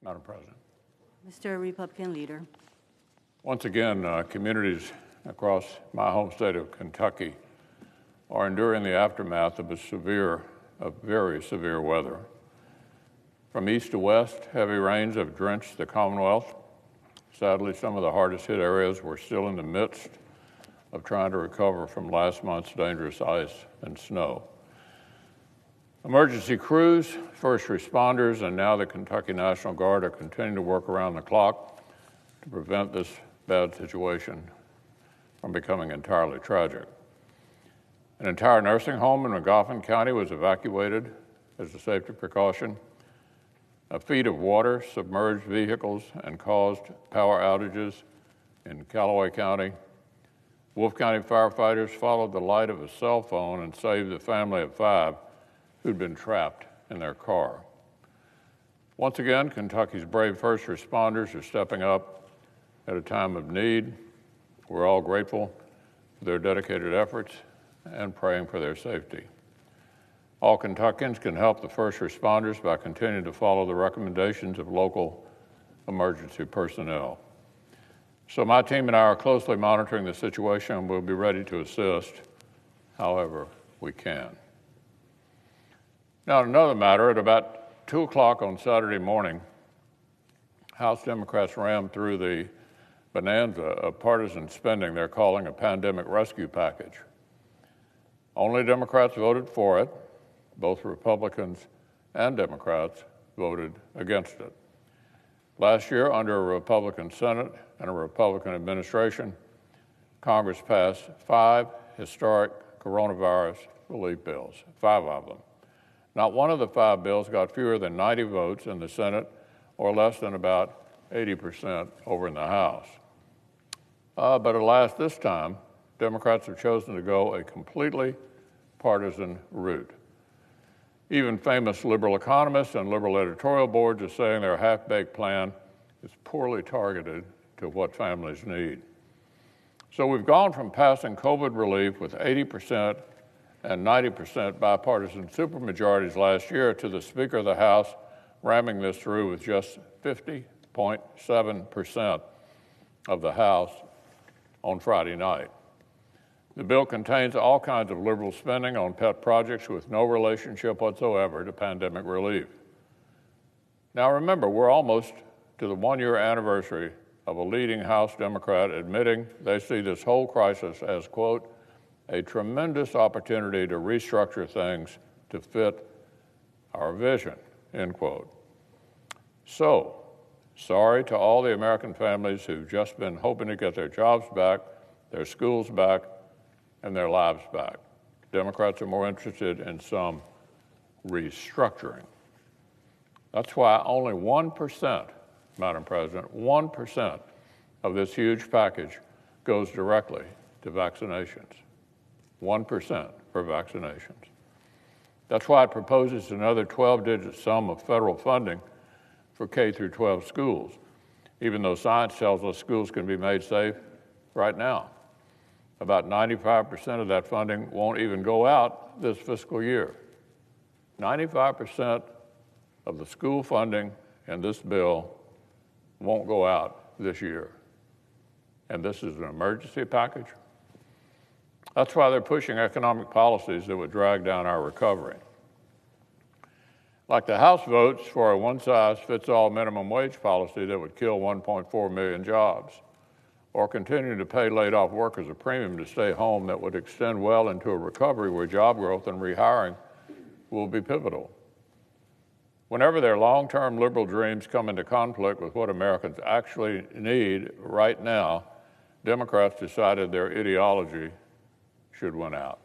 Madam President. Mr. Republican Leader. Once again, communities across my home state of Kentucky are enduring the aftermath of very severe weather. From east to west, heavy rains have drenched the Commonwealth. Sadly, some of the hardest hit areas were still in the midst of trying to recover from last month's dangerous ice and snow. Emergency crews, first responders, and now the Kentucky National Guard are continuing to work around the clock to prevent this bad situation from becoming entirely tragic. An entire nursing home in McGoffin County was evacuated as a safety precaution. A feet of water submerged vehicles and caused power outages in Callaway County. Wolfe County firefighters followed the light of a cell phone and saved the family of 5 who'd been trapped in their car. Once again, Kentucky's brave first responders are stepping up at a time of need. We're all grateful for their dedicated efforts and praying for their safety. All Kentuckians can help the first responders by continuing to follow the recommendations of local emergency personnel. So my team and I are closely monitoring the situation and we'll be ready to assist however we can. Now, another matter, at about 2 o'clock on Saturday morning, House Democrats rammed through the bonanza of partisan spending they're calling a pandemic rescue package. Only Democrats voted for it. Both Republicans and Democrats voted against it. Last year, under a Republican Senate and a Republican administration, Congress passed 5 historic coronavirus relief bills, 5 of them. Not one of the 5 bills got fewer than 90 votes in the Senate or less than about 80% over in the House. But alas, this time, Democrats have chosen to go a completely partisan route. Even famous liberal economists and liberal editorial boards are saying their half-baked plan is poorly targeted to what families need. So we've gone from passing COVID relief with 80% and 90% bipartisan supermajorities last year to the Speaker of the House ramming this through with just 50.7% of the House on Friday night. The bill contains all kinds of liberal spending on pet projects with no relationship whatsoever to pandemic relief. Now remember, we're almost to the 1-year anniversary of a leading House Democrat admitting they see this whole crisis as, quote, a tremendous opportunity to restructure things to fit our vision, end quote. So, sorry to all the American families who've just been hoping to get their jobs back, their schools back, and their lives back. Democrats are more interested in some restructuring. That's why only 1%, Madam President, 1% of this huge package goes directly to vaccinations. 1% for vaccinations. That's why it proposes another 12-digit sum of federal funding for K through 12 schools, even though science tells us schools can be made safe right now. About 95% of that funding won't even go out this fiscal year. 95% of the school funding in this bill won't go out this year. And this is an emergency package. That's why they're pushing economic policies that would drag down our recovery. Like the House votes for a one-size-fits-all minimum wage policy that would kill 1.4 million jobs, or continuing to pay laid-off workers a premium to stay home that would extend well into a recovery where job growth and rehiring will be pivotal. Whenever their long-term liberal dreams come into conflict with what Americans actually need right now, Democrats decided their ideology should win out.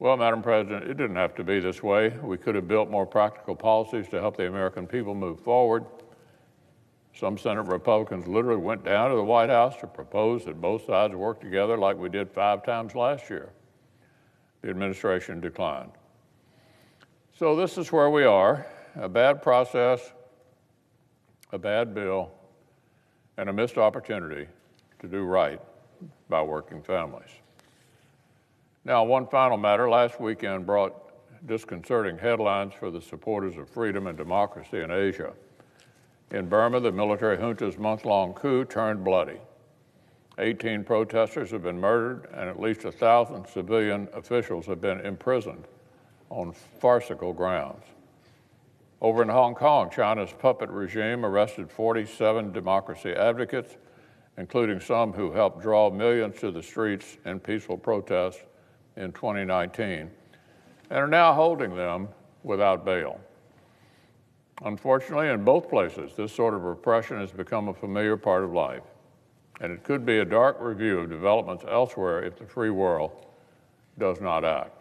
Well, Madam President, it didn't have to be this way. We could have built more practical policies to help the American people move forward. Some Senate Republicans literally went down to the White House to propose that both sides work together like we did 5 times last year. The administration declined. So this is where we are, a bad process, a bad bill, and a missed opportunity to do right by working families. Now, one final matter. Last weekend brought disconcerting headlines for the supporters of freedom and democracy in Asia. In Burma, the military junta's month-long coup turned bloody. 18 protesters have been murdered, and at least 1,000 civilian officials have been imprisoned on farcical grounds. Over in Hong Kong, China's puppet regime arrested 47 democracy advocates, including some who helped draw millions to the streets in peaceful protest in 2019, and are now holding them without bail. Unfortunately, in both places, this sort of repression has become a familiar part of life, and it could be a dark review of developments elsewhere if the free world does not act.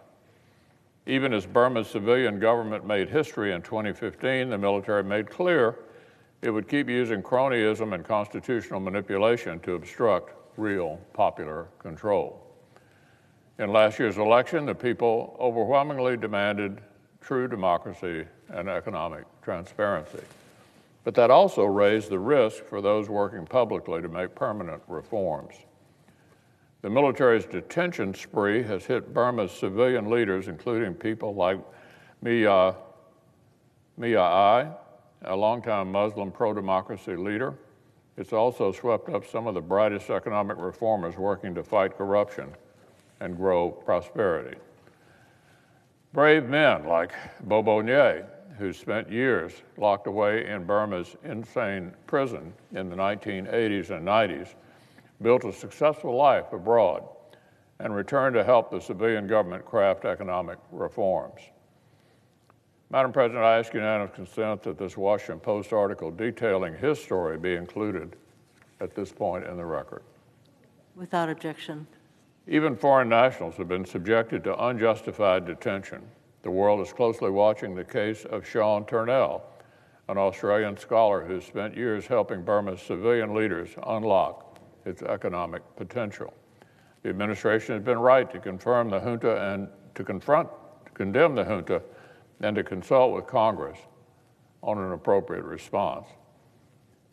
Even as Burma's civilian government made history in 2015, the military made clear it would keep using cronyism and constitutional manipulation to obstruct real popular control. In last year's election, the people overwhelmingly demanded true democracy and economic transparency. But that also raised the risk for those working publicly to make permanent reforms. The military's detention spree has hit Burma's civilian leaders, including people like Mia Ai, a longtime Muslim pro-democracy leader. It's also swept up some of the brightest economic reformers working to fight corruption and grow prosperity. Brave men like Bobo Nye, who spent years locked away in Burma's insane prison in the 1980s and 90s, built a successful life abroad and returned to help the civilian government craft economic reforms. Madam President, I ask unanimous consent that this Washington Post article detailing his story be included at this point in the record. Without objection. Even foreign nationals have been subjected to unjustified detention. The world is closely watching the case of Sean Turnell, an Australian scholar who spent years helping Burma's civilian leaders unlock its economic potential. The administration has been right to confirm the junta and to condemn the junta and to consult with Congress on an appropriate response.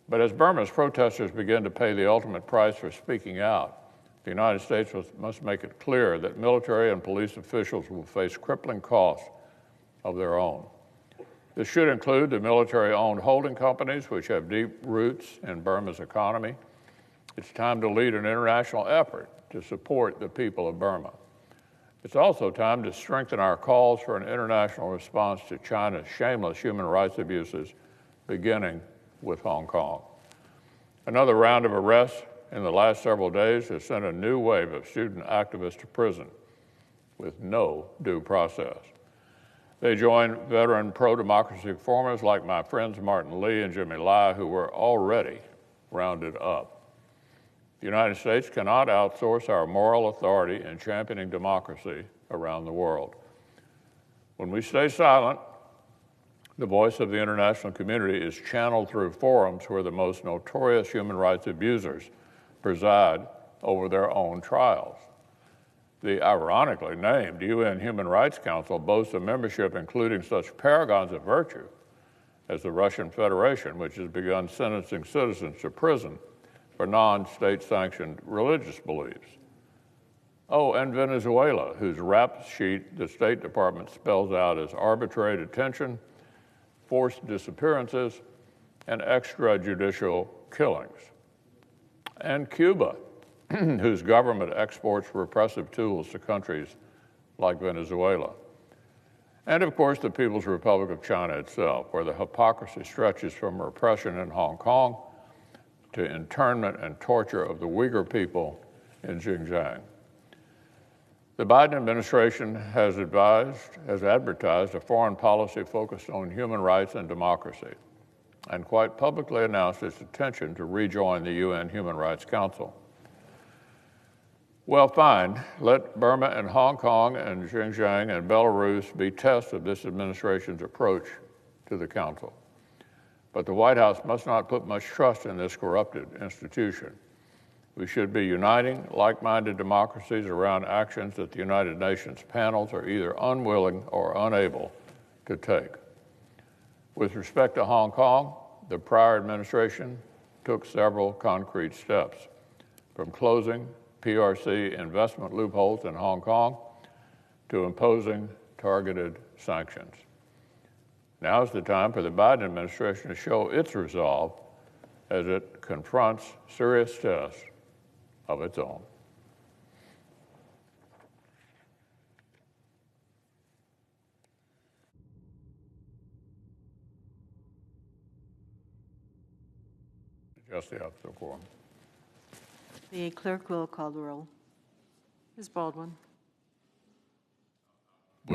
But as Burma's protesters begin to pay the ultimate price for speaking out, the United States must make it clear that military and police officials will face crippling costs of their own. This should include the military-owned holding companies, which have deep roots in Burma's economy. It's time to lead an international effort to support the people of Burma. It's also time to strengthen our calls for an international response to China's shameless human rights abuses, beginning with Hong Kong. Another round of arrests in the last several days has sent a new wave of student activists to prison with no due process. They join veteran pro-democracy reformers like my friends Martin Lee and Jimmy Lai, who were already rounded up. The United States cannot outsource our moral authority in championing democracy around the world. When we stay silent, the voice of the international community is channeled through forums where the most notorious human rights abusers preside over their own trials. The ironically named UN Human Rights Council boasts a membership including such paragons of virtue as the Russian Federation, which has begun sentencing citizens to prison for non-state-sanctioned religious beliefs. Oh, and Venezuela, whose rap sheet the State Department spells out as arbitrary detention, forced disappearances, and extrajudicial killings. And Cuba, whose government exports repressive tools to countries like Venezuela. And of course, the People's Republic of China itself, where the hypocrisy stretches from repression in Hong Kong to internment and torture of the Uyghur people in Xinjiang. The Biden administration has advertised a foreign policy focused on human rights and democracy, and quite publicly announced its intention to rejoin the UN Human Rights Council. Well, fine, let Burma and Hong Kong and Xinjiang and Belarus be tests of this administration's approach to the Council. But the White House must not put much trust in this corrupted institution. We should be uniting like-minded democracies around actions that the United Nations panels are either unwilling or unable to take. With respect to Hong Kong, the prior administration took several concrete steps, from closing PRC investment loopholes in Hong Kong to imposing targeted sanctions. Now is the time for the Biden administration to show its resolve as it confronts serious tests of its own. Just the opposite quorum. The clerk will call the roll. Ms. Baldwin.